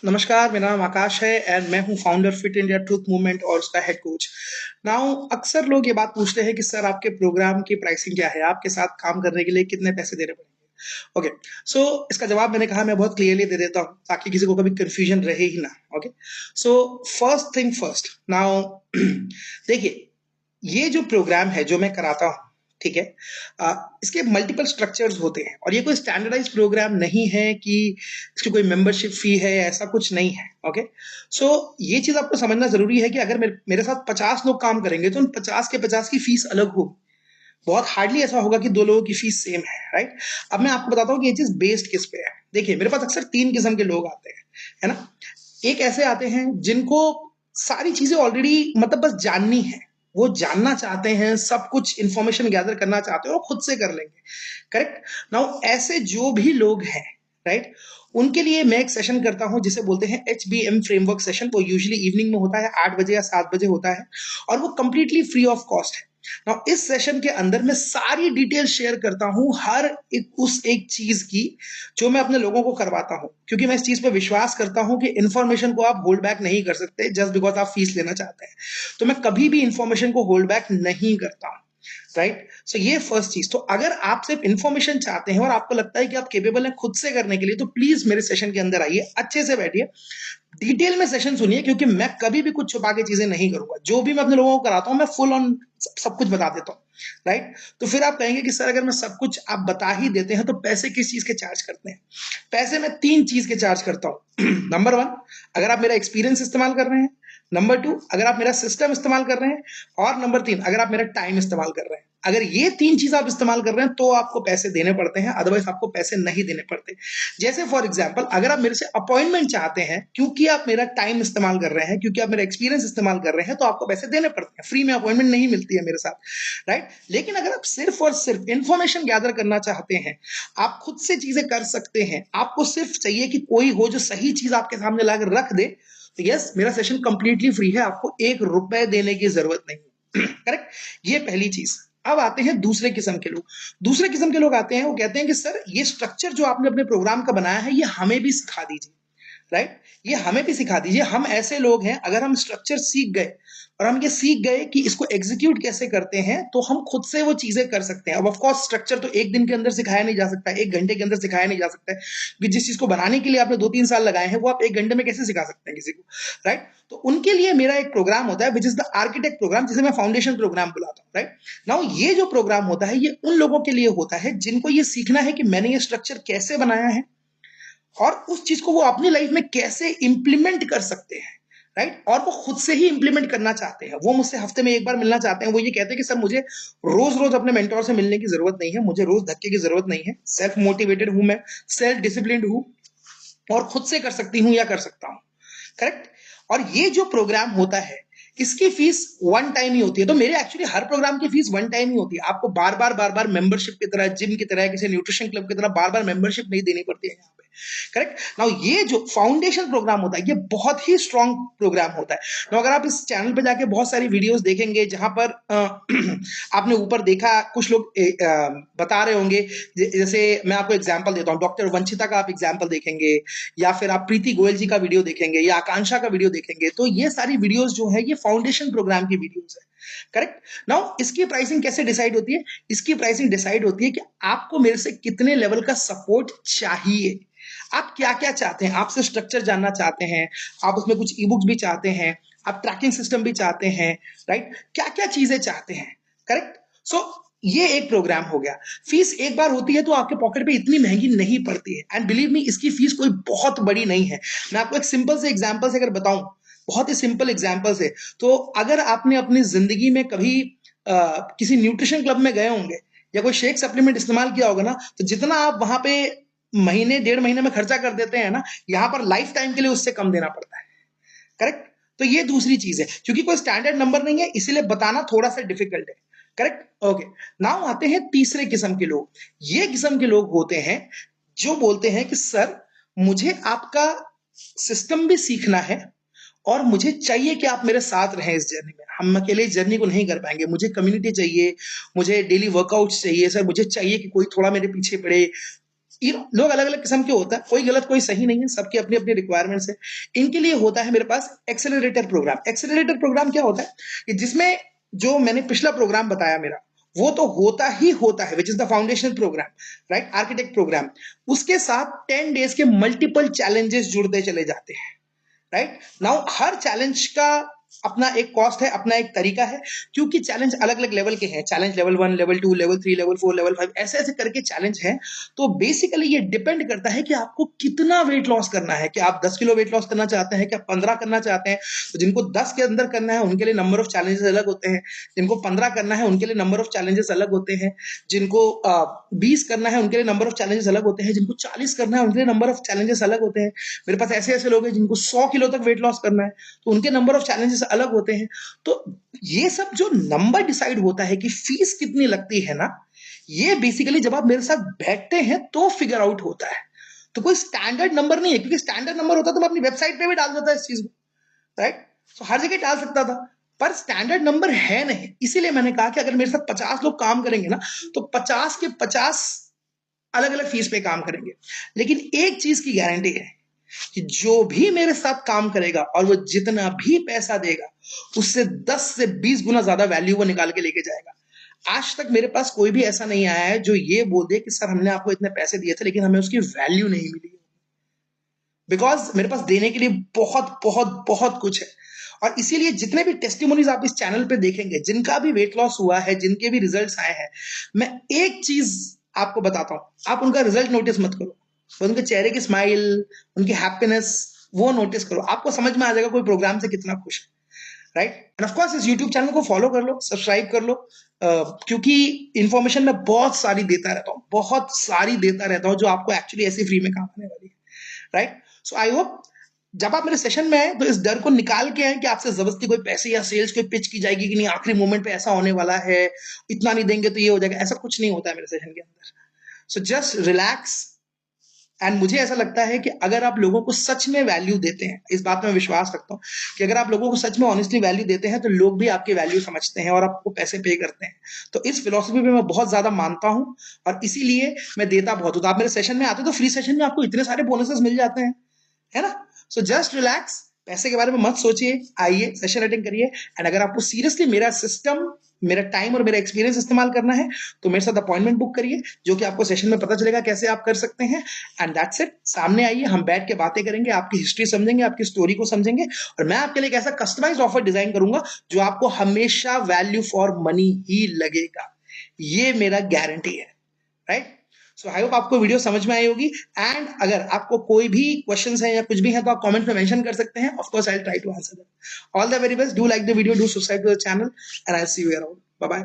नमस्कार, मेरा नाम आकाश है एंड मैं हूँ founder fit India truth movement और उसका हेड कोच। नाउ अक्सर लोग ये बात पूछते हैं कि सर आपके प्रोग्राम की प्राइसिंग क्या है? आपके साथ काम करने के लिए कितने पैसे देने पड़ेंगे? ओके, सो इसका जवाब मैंने कहा मैं बहुत क्लियरली दे देता हूँ ताकि किसी को कभी कंफ्यूजन रहे ही ना। Okay, so first thing first, now देखिए, ये जो प्रोग्राम है जो मैं कराता हूँ, ठीक है, इसके मल्टीपल स्ट्रक्चर्स होते हैं और ये कोई स्टैंडर्डाइज प्रोग्राम नहीं है कि इसकी कोई मेंबरशिप फी है, ऐसा कुछ नहीं है। ओके, सो ये चीज आपको समझना जरूरी है कि अगर मेरे साथ 50 लोग काम करेंगे तो उन 50 के 50 की फीस अलग होगी। बहुत हार्डली ऐसा होगा कि दो लोगों की फीस सेम है, राइट? अब मैं आपको बताता हूँ कि ये चीज बेस्ड किस पे है। देखिए, मेरे पास अक्सर 3 किस्म के लोग आते हैं, है ना। एक ऐसे आते हैं जिनको सारी चीजें ऑलरेडी मतलब बस जाननी है, वो जानना चाहते हैं, सब कुछ इंफॉर्मेशन गैदर करना चाहते हैं और खुद से कर लेंगे। करेक्ट। नाउ ऐसे जो भी लोग हैं, राइट, उनके लिए मैं एक सेशन करता हूं जिसे बोलते हैं HBM फ्रेमवर्क सेशन। वो यूजुअली इवनिंग में होता है, 8 बजे या 7 बजे होता है और वो कंप्लीटली फ्री ऑफ कॉस्ट है। नाउ इस सेशन के अंदर मैं सारी डिटेल शेयर करता हूं, हर एक चीज की जो मैं अपने लोगों को करवाता हूं, क्योंकि मैं इस चीज पे विश्वास करता हूं कि इंफॉर्मेशन को आप होल्ड बैक नहीं कर सकते जस्ट बिकॉज आप फीस लेना चाहते हैं। तो मैं कभी भी इंफॉर्मेशन को होल्ड बैक नहीं करता हूं, राइट। सो ये फर्स्ट चीज। तो अगर आप सिर्फ इंफॉर्मेशन चाहते हैं और आपको लगता है कि आप केपेबल हैं खुद से करने के लिए, तो प्लीज मेरे सेशन के अंदर आइए, अच्छे से बैठिए, डिटेल में सेशन सुनिए, क्योंकि मैं कभी भी कुछ छुपा के चीजें नहीं करूंगा। जो भी मैं अपने लोगों को कराता हूं मैं फुल ऑन सब कुछ बता देता हूँ, राइट। तो फिर आप कहेंगे कि सर अगर मैं सब कुछ आप बता ही देते हैं तो पैसे किस चीज के चार्ज करते हैं? पैसे मैं 3 चीज के चार्ज करता हूँ। नंबर 1, अगर आप मेरा एक्सपीरियंस इस्तेमाल कर रहे हैं। नंबर 2, अगर आप मेरा सिस्टम इस्तेमाल कर रहे हैं। और नंबर 3, अगर आप मेरा टाइम इस्तेमाल कर रहे हैं। अगर ये 3 चीज आप इस्तेमाल कर रहे हैं तो आपको पैसे देने पड़ते हैं, अदरवाइज आपको पैसे नहीं देने पड़ते। जैसे फॉर एग्जाम्पल, अगर आप मेरे से अपॉइंटमेंट चाहते हैं क्योंकि आप मेरा टाइम इस्तेमाल कर रहे हैं, क्योंकि आप मेरा एक्सपीरियंस इस्तेमाल कर रहे हैं, तो आपको पैसे देने पड़ते हैं। फ्री में अपॉइंटमेंट नहीं मिलती है मेरे साथ, राइट। लेकिन अगर आप सिर्फ और सिर्फ इंफॉर्मेशन गैदर करना चाहते हैं, आप खुद से चीजें कर सकते हैं, आपको सिर्फ चाहिए कि कोई हो जो सही चीज आपके सामने लाकर रख दे, तो यस, मेरा सेशन कंप्लीटली फ्री है, आपको 1 रुपए देने की जरूरत नहीं। करेक्ट। ये पहली चीज। अब आते हैं दूसरे किस्म के लोग। दूसरे किस्म के लोग आते हैं, वो कहते हैं कि सर ये स्ट्रक्चर जो आपने अपने प्रोग्राम का बनाया है ये हमें भी सिखा दीजिए, राइट। ये हमें भी सिखा दीजिए। हम ऐसे लोग हैं, अगर हम स्ट्रक्चर सीख गए और हम ये सीख गए कि इसको एग्जीक्यूट कैसे करते हैं, तो हम खुद से वो चीजें कर सकते हैं। अब ऑफ कोर्स स्ट्रक्चर तो एक दिन के अंदर सिखाया नहीं जा सकता, 1 घंटे के अंदर सिखाया नहीं जा सकता है, कि जिस चीज को बनाने के लिए आपने 2-3 साल लगाए हैं वो आप 1 घंटे में कैसे सिखा सकते हैं किसी को, राइट। तो उनके लिए मेरा एक प्रोग्राम होता है which is the architect program, जिसे मैं फाउंडेशन प्रोग्राम बुलाता हूँ, राइट। नाउ ये जो प्रोग्राम होता है ये उन लोगों के लिए होता है जिनको ये सीखना है कि मैंने ये स्ट्रक्चर कैसे बनाया है और उस चीज को वो अपनी लाइफ में कैसे इंप्लीमेंट कर सकते हैं, राइट। और वो खुद से ही इंप्लीमेंट करना चाहते हैं, वो मुझसे हफ्ते में एक बार मिलना चाहते हैं। वो ये कहते हैं कि सर मुझे रोज रोज अपने मेंटोर से मिलने की जरूरत नहीं है, मुझे रोज धक्के की जरूरत नहीं है, सेल्फ मोटिवेटेड हूं मैं, सेल्फ डिसिप्लिन्ड हूं और खुद से कर सकती हूं या कर सकता हूं, करेक्ट। और ये जो प्रोग्राम होता है इसकी फीस 1 टाइम ही होती है। तो मेरे एक्चुअली हर प्रोग्राम की फीस 1 टाइम ही होती है। आपको बार बार मेंबरशिप की तरह, जिम की तरह, किसी न्यूट्रिशन क्लब की तरह बार बार मेंबरशिप नहीं देनी पड़ती है यहाँ पे, करेक्ट। नाउ ये जो फाउंडेशन प्रोग्राम होता है ये बहुत ही स्ट्रॉन्ग प्रोग्राम होता है। नाउ अगर आप इस चैनल पे जाके बहुत सारी वीडियोस देखेंगे जहां पर आपने ऊपर देखा कुछ लोग बता रहे होंगे, जैसे मैं आपको एग्जांपल देता हूं, डॉक्टर वंशिता का आप एग्जांपल देखेंगे, या फिर आप प्रीति गोयल जी का वीडियो देखेंगे, या आकांक्षा का वीडियो देखेंगे, तो ये सारी वीडियोस जो है ये फाउंडेशन प्रोग्राम की वीडियोस है, करेक्ट। नाउ इसकी प्राइसिंग कैसे डिसाइड होती है? इसकी प्राइसिंग डिसाइड होती है कि आपको मेरे से कितने लेवल का सपोर्ट चाहिए, आप क्या क्या चाहते हैं। आप सिर्फ स्ट्रक्चर जानना चाहते हैं, आप उसमें कुछ ई बुक्स भी चाहते हैं, आप ट्रैकिंग सिस्टम भी चाहते हैं, राइट। क्या क्या चीजें चाहते हैं, करेक्ट। सो ये एक प्रोग्राम हो गया। फीस एक बार होती है तो आपके पॉकेट पे इतनी महंगी नहीं पड़ती है, एंड बिलीव मी इसकी फीस कोई बहुत बड़ी नहीं है। मैं आपको एक सिंपल से एग्जांपल से अगर बताऊं, बहुत ही सिंपल एग्जांपल से, तो अगर आपने अपनी जिंदगी में कभी किसी न्यूट्रिशन क्लब में गए होंगे या कोई शेक सप्लीमेंट इस्तेमाल किया होगा ना, तो जितना आप वहां पे महीने 1.5 महीने में खर्चा कर देते हैं ना, यहाँ पर लाइफ टाइम के लिए उससे कम देना पड़ता है, करेक्ट। तो ये दूसरी चीज है, क्योंकि कोई स्टैंडर्ड नंबर नहीं है इसीलिए बताना थोड़ा सा डिफिकल्ट है, करेक्ट। ओके, नाउ आते हैं तीसरे किस्म के लोग। ये किस्म के लोग होते हैं जो बोलते हैं कि सर मुझे आपका सिस्टम भी सीखना है और मुझे चाहिए कि आप मेरे साथ रहें इस जर्नी में। हम अकेले इस जर्नी को नहीं कर पाएंगे, मुझे कम्युनिटी चाहिए, मुझे डेली वर्कआउट्स चाहिए, सर मुझे चाहिए कि कोई थोड़ा मेरे पीछे पड़े, लोग अलग अलग किस्म के होता है, कोई गलत कोई सही नहीं है, सबकी अपनी अपनी रिक्वायरमेंट्स है। इनके लिए होता है मेरे पास एक्सेलरेटर प्रोग्राम। एक्सेलरेटर प्रोग्राम क्या होता है कि जिसमें जो मैंने पिछला प्रोग्राम बताया मेरा, वो तो होता ही होता है, which is the foundation program, right, architect program. उसके साथ 10 डेज के मल्टीपल चैलेंजेस जुड़ते चले जाते हैं, राइट। नाउ हर चैलेंज का अपना एक कॉस्ट है, अपना एक तरीका है, क्योंकि चैलेंज अलग अलग लेवल के हैं। Challenge level 1, level 2, level 3, level 4, level 5, ऐसे ऐसे करके चैलेंज है। तो बेसिकली ये डिपेंड करता है कि आपको कितना वेट लॉस करना है, कि आप 10 किलो वेट लॉस करना चाहते हैं, क्या 15 करना चाहते हैं। तो जिनको 10 के अंदर करना है उनके लिए नंबर ऑफ चैलेंजेस अलग होते हैं, जिनको 15 करना है उनके लिए नंबर ऑफ चैलेंजेस अलग होते हैं, जिनको 20 करना है उनके लिए नंबर ऑफ चैलेंजेस अलग होते हैं, जिनको 40 करना है उनके लिए नंबर ऑफ चैलेंजेस अलग होते हैं। मेरे पास ऐसे ऐसे लोग हैं जिनको 100 किलो तक वेट लॉस करना है, तो उनके नंबर ऑफ चैलेंजेस अलग होते हैं। तो ये सब जो नंबर डिसाइड होता है कि फीस कितनी लगती है ना, ये बेसिकली जब आप मेरे साथ बैठते हैं तो फिगर आउट होता है। तो कोई स्टैंडर्ड नंबर नहीं है, क्योंकि स्टैंडर्ड नंबर होता तो मैं अपनी वेबसाइट पे भी डाल देता इस चीज को, राइट। तो हर जगह डाल सकता था, पर स्टैंडर्ड नंबर है नहीं। इसीलिए मैंने कहा कि अगर मेरे साथ 50 लोग काम करेंगे ना, तो 50 के 50 अलग अलग फीस पे काम करेंगे। लेकिन एक चीज की गारंटी है कि जो भी मेरे साथ काम करेगा और वो जितना भी पैसा देगा, उससे 10 से 20 गुना ज्यादा वैल्यू वो निकाल के लेके जाएगा। आज तक मेरे पास कोई भी ऐसा नहीं आया है जो ये बोल दे कि सर हमने आपको इतने पैसे दिए थे लेकिन हमें उसकी वैल्यू नहीं मिली। बिकॉज मेरे पास देने के लिए बहुत बहुत बहुत कुछ है। और इसीलिए जितने भी टेस्टिमोनीज आप इस चैनल पे देखेंगे, जिनका भी वेट लॉस हुआ है, जिनके भी रिजल्ट्स आए हैं, मैं एक चीज आपको बताता हूं, आप उनका रिजल्ट नोटिस मत करो, उनके चेहरे की स्माइल, उनकी हैप्पीनेस, वो नोटिस करो। आपको समझ में आ जाएगा कोई प्रोग्राम से कितना खुश है, राइट। एंड ऑफ कोर्स इस यूट्यूब चैनल को फॉलो कर लो, सब्सक्राइब कर लो, क्योंकि इंफॉर्मेशन मैं बहुत सारी देता रहता हूँ, बहुत सारी देता रहता हूँ, जो आपको एक्चुअली ऐसे फ्री में काम आने वाली है, राइट। सो आई होप जब आप मेरे सेशन में आए तो इस डर को निकाल के आए कि आपसे जबरदस्ती कोई पैसे या सेल्स कोई पिच की जाएगी कि नहीं, आखिरी मोमेंट पे ऐसा होने वाला है, इतना नहीं देंगे तो ये हो जाएगा। ऐसा कुछ नहीं होता है मेरे सेशन के अंदर। So just relax. एंड मुझे ऐसा लगता है कि अगर आप लोगों को सच में वैल्यू देते हैं, इस बात में विश्वास रखता हूँ कि अगर आप लोगों को सच में ऑनेस्टली वैल्यू देते हैं तो लोग भी आपकी वैल्यू समझते हैं और आपको पैसे पे करते हैं। तो इस फिलॉसफी पे मैं बहुत ज्यादा मानता हूँ और इसीलिए मैं देता बहुत हूँ। तो आप मेरे सेशन में आते हो तो फ्री सेशन में आपको इतने सारे बोनसेस मिल जाते हैं, है ना। सो जस्ट रिलैक्स, पैसे के बारे में मत सोचिए, आइए सेशन अटेंड करिए। एंड अगर आपको सीरियसली मेरा सिस्टम, मेरा टाइम और मेरा एक्सपीरियंस इस्तेमाल करना है तो मेरे साथ अपॉइंटमेंट बुक करिए, जो कि आपको सेशन में पता चलेगा कैसे आप कर सकते हैं। And that's it. सामने आइए, हम बैठ के बातें करेंगे, आपकी हिस्ट्री समझेंगे, आपकी स्टोरी को समझेंगे, और मैं आपके लिए एक ऐसा कस्टमाइज्ड ऑफर डिजाइन करूंगा जो आपको हमेशा वैल्यू फॉर मनी ही लगेगा। ये मेरा गारंटी है, राइट। सो आई होप आपको वीडियो समझ में आई होगी। एंड अगर आपको कोई भी क्वेश्चंस है या कुछ भी है तो आप कमेंट में मेंशन कर सकते हैं। Of course I will try to answer them. All the very best, do like the video, do subscribe to the channel, and I will see you around. Bye bye.